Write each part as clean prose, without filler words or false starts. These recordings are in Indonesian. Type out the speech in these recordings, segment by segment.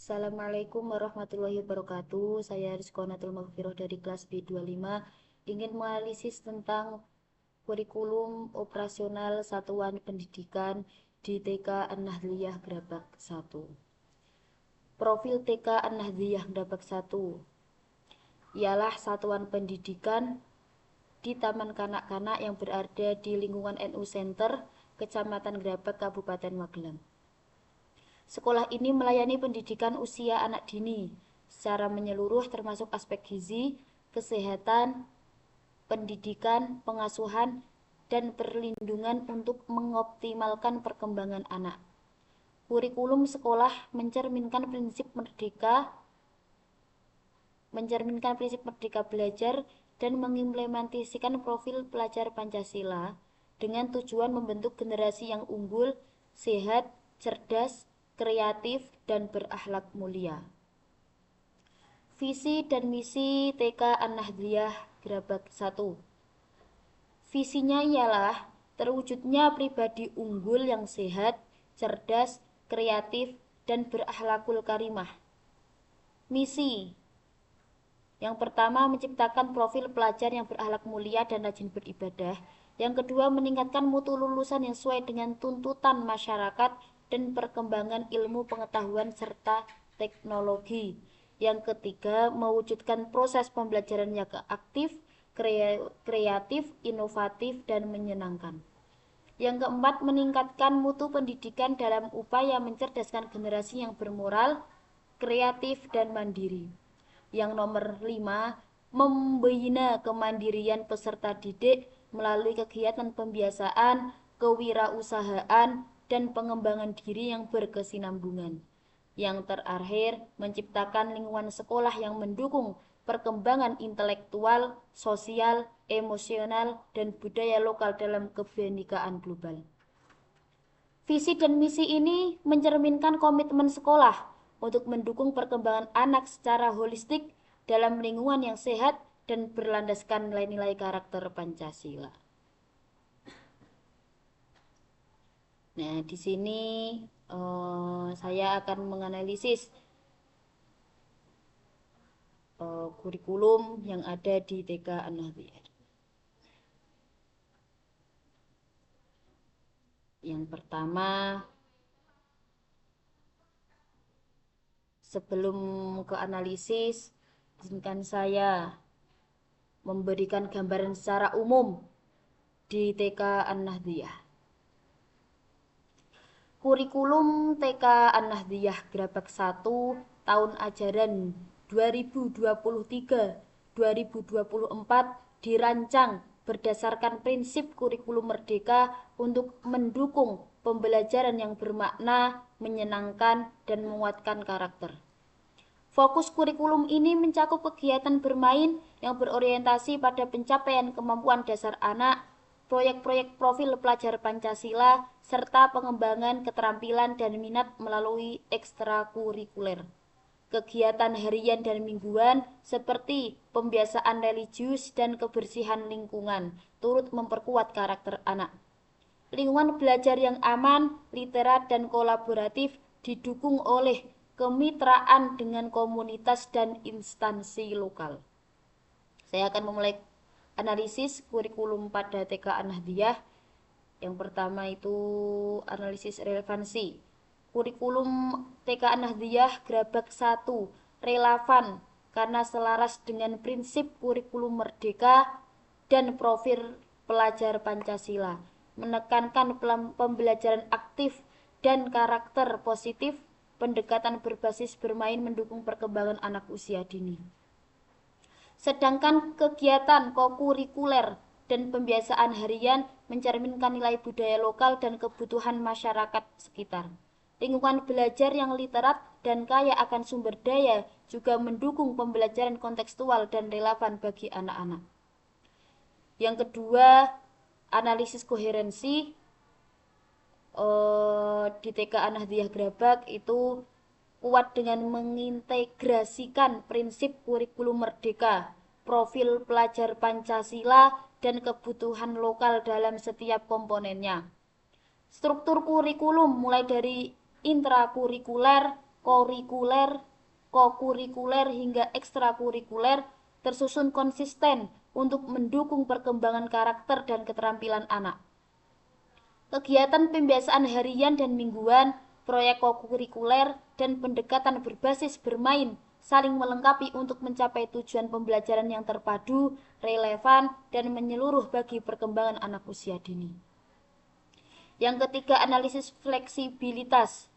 Assalamualaikum warahmatullahi wabarakatuh. Saya Rizkonatul Maghfirah dari kelas B25 ingin menganalisis tentang kurikulum operasional satuan pendidikan di TK An-Nahdliyah Grabak 1. Profil TK An-Nahdliyah Grabak 1 ialah satuan pendidikan di Taman Kanak-kanak yang berada di lingkungan NU Center, Kecamatan Grabak, Kabupaten Magelang. Sekolah ini melayani pendidikan usia anak dini secara menyeluruh termasuk aspek gizi, kesehatan, pendidikan, pengasuhan, dan perlindungan untuk mengoptimalkan perkembangan anak. Kurikulum sekolah mencerminkan prinsip merdeka belajar dan mengimplementasikan profil pelajar Pancasila dengan tujuan membentuk generasi yang unggul, sehat, cerdas, kreatif, dan berakhlak mulia. Visi dan misi TK An-Nahdliyah Grabak 1. Visinya ialah terwujudnya pribadi unggul yang sehat, cerdas, kreatif, dan berakhlakul karimah. Misi yang pertama, menciptakan profil pelajar yang berakhlak mulia dan rajin beribadah. Yang kedua, meningkatkan mutu lulusan yang sesuai dengan tuntutan masyarakat dan perkembangan ilmu pengetahuan serta teknologi. Yang ketiga, mewujudkan proses pembelajaran yang aktif, kreatif, inovatif, dan menyenangkan. Yang keempat, meningkatkan mutu pendidikan dalam upaya mencerdaskan generasi yang bermoral, kreatif, dan mandiri. Yang nomor 5, membina kemandirian peserta didik melalui kegiatan pembiasaan, kewirausahaan, dan pengembangan diri yang berkesinambungan. Yang terakhir, menciptakan lingkungan sekolah yang mendukung perkembangan intelektual, sosial, emosional, dan budaya lokal dalam kebinekaan global. Visi dan misi ini mencerminkan komitmen sekolah untuk mendukung perkembangan anak secara holistik dalam lingkungan yang sehat dan berlandaskan nilai-nilai karakter Pancasila. Nah, di sini saya akan menganalisis kurikulum yang ada di TK An-Nahdliyah. Yang pertama, sebelum ke analisis, izinkan saya memberikan gambaran secara umum di TK An-Nahdliyah. Kurikulum TK An-Nahdliyah Grabak 1 tahun ajaran 2023-2024 dirancang berdasarkan prinsip kurikulum merdeka untuk mendukung pembelajaran yang bermakna, menyenangkan, dan menguatkan karakter. Fokus kurikulum ini mencakup kegiatan bermain yang berorientasi pada pencapaian kemampuan dasar anak, proyek-proyek profil pelajar Pancasila, serta pengembangan keterampilan dan minat melalui ekstrakurikuler. Kegiatan harian dan mingguan seperti pembiasaan religius dan kebersihan lingkungan turut memperkuat karakter anak. Lingkungan belajar yang aman, literat, dan kolaboratif didukung oleh kemitraan dengan komunitas dan instansi lokal. Saya akan memulai analisis kurikulum pada TK An-Nahdliyah. Yang pertama itu analisis relevansi. Kurikulum TK An-Nahdliyah Grabak 1 relevan karena selaras dengan prinsip kurikulum merdeka dan profil pelajar Pancasila, menekankan pembelajaran aktif dan karakter positif, pendekatan berbasis bermain mendukung perkembangan anak usia dini. Sedangkan kegiatan kokurikuler dan pembiasaan harian mencerminkan nilai budaya lokal dan kebutuhan masyarakat sekitar. Lingkungan belajar yang literat dan kaya akan sumber daya juga mendukung pembelajaran kontekstual dan relevan bagi anak-anak. Yang kedua, analisis koherensi di TK An-Nahdliyah Grabak itu kuat dengan mengintegrasikan prinsip kurikulum merdeka, profil pelajar Pancasila, dan kebutuhan lokal dalam setiap komponennya. Struktur kurikulum mulai dari intrakurikuler, kurikuler, kokurikuler hingga ekstrakurikuler tersusun konsisten untuk mendukung perkembangan karakter dan keterampilan anak. Kegiatan pembiasaan harian dan mingguan, proyek kokurikuler, dan pendekatan berbasis bermain saling melengkapi untuk mencapai tujuan pembelajaran yang terpadu, relevan, dan menyeluruh bagi perkembangan anak usia dini. Yang ketiga, analisis fleksibilitas.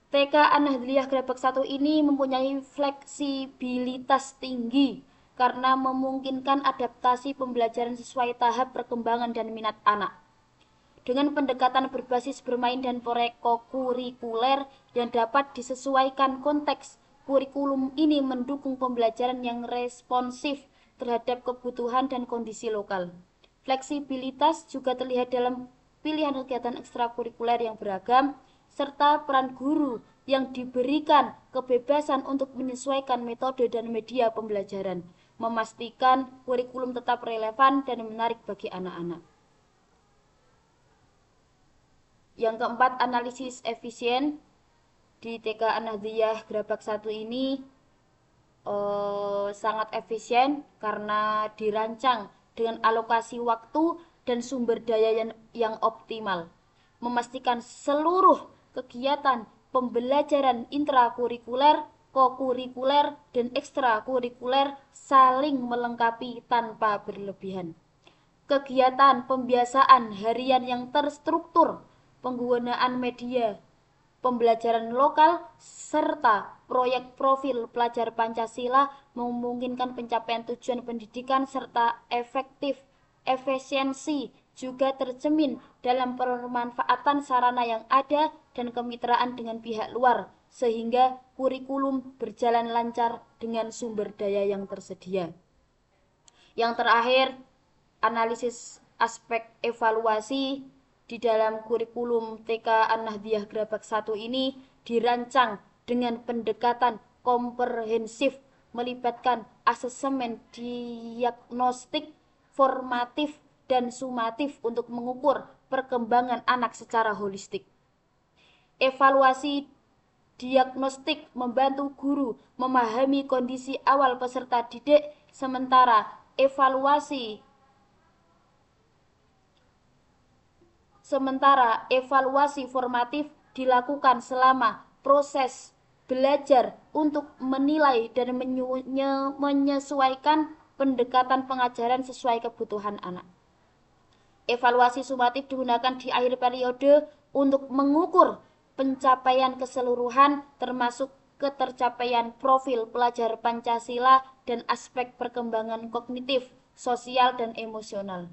TK An-Nahdliyah Grabak 1 ini mempunyai fleksibilitas tinggi karena memungkinkan adaptasi pembelajaran sesuai tahap perkembangan dan minat anak. Dengan pendekatan berbasis bermain dan proyek kokurikuler yang dapat disesuaikan konteks, kurikulum ini mendukung pembelajaran yang responsif terhadap kebutuhan dan kondisi lokal. Fleksibilitas juga terlihat dalam pilihan kegiatan ekstrakurikuler yang beragam, serta peran guru yang diberikan kebebasan untuk menyesuaikan metode dan media pembelajaran, memastikan kurikulum tetap relevan dan menarik bagi anak-anak. Yang keempat, analisis efisien. Di TK An-Nahdliyah Grabak 1 ini sangat efisien karena dirancang dengan alokasi waktu dan sumber daya yang optimal, memastikan seluruh kegiatan pembelajaran intrakurikuler, kokurikuler, dan ekstrakurikuler saling melengkapi tanpa berlebihan. Kegiatan pembiasaan harian yang terstruktur, penggunaan media pembelajaran lokal, serta proyek profil pelajar Pancasila memungkinkan pencapaian tujuan pendidikan serta efisiensi juga tercermin dalam pemanfaatan sarana yang ada dan kemitraan dengan pihak luar, sehingga kurikulum berjalan lancar dengan sumber daya yang tersedia. Yang terakhir, analisis aspek evaluasi. Di dalam kurikulum TK An-Nahdliyah Grabak 1 ini dirancang dengan pendekatan komprehensif, melibatkan asesmen diagnostik, formatif, dan sumatif untuk mengukur perkembangan anak secara holistik. Evaluasi diagnostik membantu guru memahami kondisi awal peserta didik, sementara evaluasi formatif dilakukan selama proses belajar untuk menilai dan menyesuaikan pendekatan pengajaran sesuai kebutuhan anak. Evaluasi sumatif digunakan di akhir periode untuk mengukur pencapaian keseluruhan termasuk ketercapaian profil pelajar Pancasila dan aspek perkembangan kognitif, sosial, dan emosional.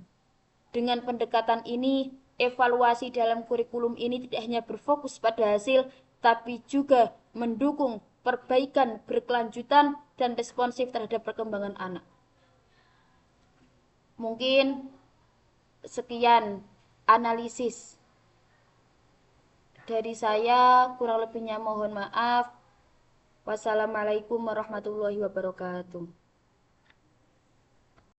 Dengan pendekatan ini, evaluasi dalam kurikulum ini tidak hanya berfokus pada hasil, tapi juga mendukung perbaikan berkelanjutan dan responsif terhadap perkembangan anak. Mungkin sekian analisis dari saya, kurang lebihnya mohon maaf. Wassalamualaikum warahmatullahi wabarakatuh.